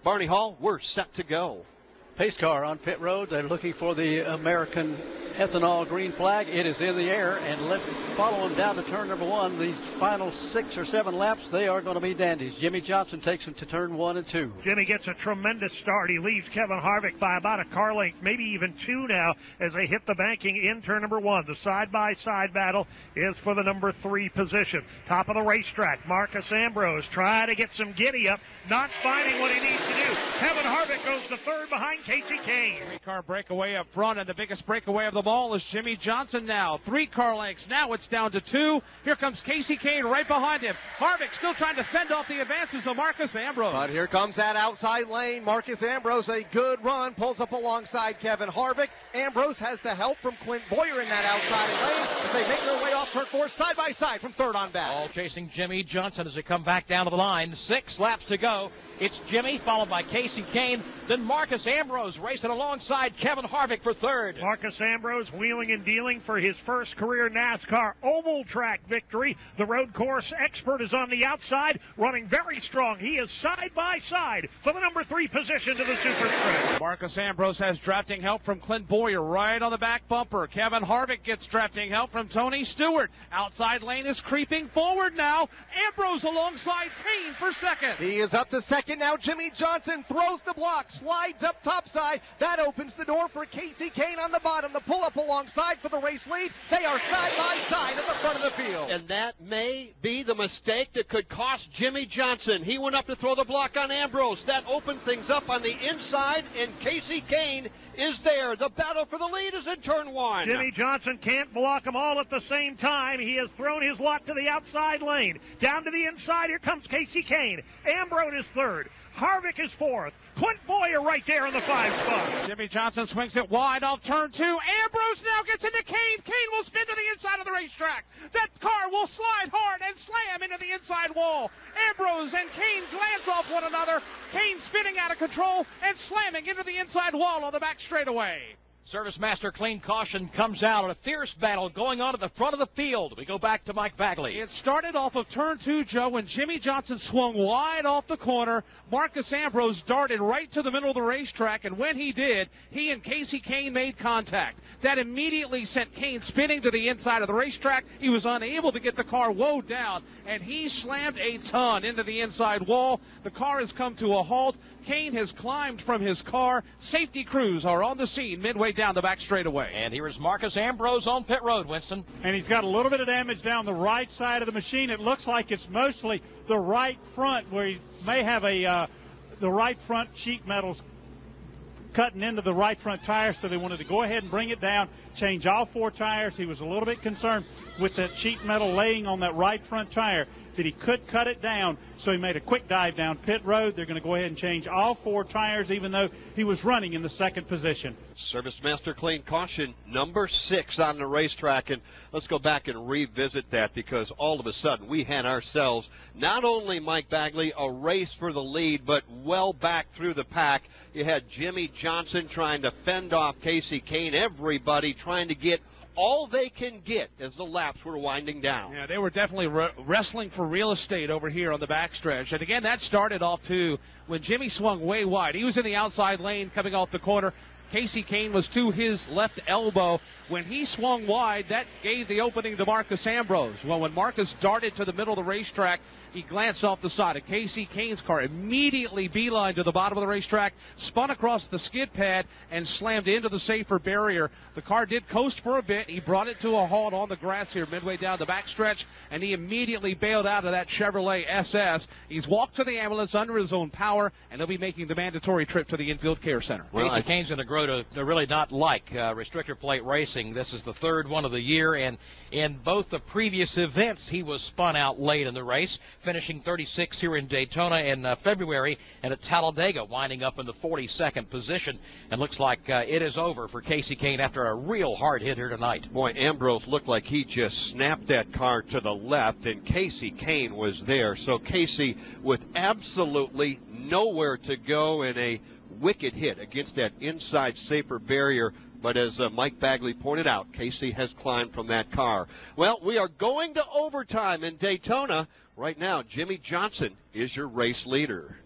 Barney Hall, we're set to go. Pace car on pit road. They're looking for the American ethanol green flag. It is in the air, and let's follow them down to turn number 1. These final 6 or 7 laps, they are going to be dandies. Jimmy Johnson takes them to turn 1 and 2. Jimmy gets a tremendous start. He leads Kevin Harvick by about a car length, maybe even 2 now, as they hit the banking in turn number 1. The side-by-side battle is for the number 3 position. Top of the racetrack, Marcus Ambrose trying to get some giddy up, not finding what he needs to do. Kevin Harvick goes to 3rd behind Casey Kahne. 3-car breakaway up front, and the biggest breakaway of them all is Jimmy Johnson now. 3 car lengths. Now it's down to 2. Here comes Casey Kahne right behind him. Harvick still trying to fend off the advances of Marcus Ambrose. But here comes that outside lane. Marcus Ambrose, a good run, pulls up alongside Kevin Harvick. Ambrose has the help from Clint Boyer in that outside lane as they make their way off turn 4 side by side from 3rd on back. All chasing Jimmy Johnson as they come back down to the line. 6 laps to go. It's Jimmy, followed by Casey Kahne, then Marcus Ambrose racing alongside Kevin Harvick for 3rd. Marcus Ambrose wheeling and dealing for his first career NASCAR oval track victory. The road course expert is on the outside, running very strong. He is side by side for the number 3 position to the super stretch. Marcus Ambrose has drafting help from Clint Boyer right on the back bumper. Kevin Harvick gets drafting help from Tony Stewart. Outside lane is creeping forward now. Ambrose alongside Kahne for 2nd. He is up to 2nd now. Jimmy Johnson throws the block, slides up topside. That opens the door for Casey Kahne on the bottom. The pull up alongside for the race lead. They are side by side at the front of the field. And that may be the mistake that could cost Jimmy Johnson. He went up to throw the block on Ambrose. That opened things up on the inside, and Casey Kahne is there. The battle for the lead is in turn 1. Jimmy Johnson can't block them all at the same time. He has thrown his lot to the outside lane. Down to the inside, here comes Casey Kahne. Ambrose is 3rd. Harvick is 4th. Clint Boyer right there in the 5 spot. Jimmy Johnson swings it wide off turn 2. Ambrose now gets into Kahne. Kahne will spin to the inside of the racetrack. That car will slide hard and slam into the inside wall. Ambrose and Kahne glance off one another. Kahne spinning out of control and slamming into the inside wall on the back straightaway. Service Master Clean Caution comes out in a fierce battle going on at the front of the field. We go back to Mike Bagley. It started off of turn 2, Joe, when Jimmy Johnson swung wide off the corner. Marcus Ambrose darted right to the middle of the racetrack, and when he did, he and Casey Kahne made contact. That immediately sent Kahne spinning to the inside of the racetrack. He was unable to get the car woed down, and he slammed a ton into the inside wall. The car has come to a halt. Kahne has climbed from his car. Safety crews are on the scene midway down the back straightaway. And here is Marcus Ambrose on pit road, Winston. And he's got a little bit of damage down the right side of the machine. It looks like it's mostly the right front, where he may have the right front sheet metals cutting into the right front tire, so they wanted to go ahead and bring it down, change all 4 tires. He was a little bit concerned with that sheet metal laying on that right front tire that he could cut it down, so he made a quick dive down pit road. They're going to go ahead and change all 4 tires, even though he was running in the 2nd position. Service Master Clean Caution, number 6 on the racetrack. And let's go back and revisit that, because all of a sudden we had ourselves, not only Mike Bagley, a race for the lead, but well back through the pack. You had Jimmy Johnson trying to fend off Casey Kahne, everybody trying to get all they can get as the laps were winding down. Yeah, they were definitely wrestling for real estate over here on the backstretch. And again, that started off too when Jimmy swung way wide. He was in the outside lane coming off the corner. Casey Kahne was to his left elbow. When he swung wide, that gave the opening to Marcus Ambrose. Well, when Marcus darted to the middle of the racetrack, he glanced off the side of Casey Kahne's car, immediately beeline to the bottom of the racetrack, spun across the skid pad, and slammed into the safer barrier. The car did coast for a bit. He brought it to a halt on the grass here midway down the backstretch, and he immediately bailed out of that Chevrolet SS. He's walked to the ambulance under his own power, and he'll be making the mandatory trip to the infield care center. Well, Casey Kahne's going to grow to really not like restrictor plate racing. This is the 3rd one of the year, and in both the previous events, he was spun out late in the race, finishing 36 here in Daytona in February, and at Talladega winding up in the 42nd position. And looks like it is over for Casey Kahne after a real hard hit here tonight. Boy, Ambrose looked like he just snapped that car to the left, and Casey Kahne was there. So Casey with absolutely nowhere to go in a wicked hit against that inside safer barrier. But as Mike Bagley pointed out, Casey has climbed from that car. Well, we are going to overtime in Daytona. Right now, Jimmy Johnson is your race leader.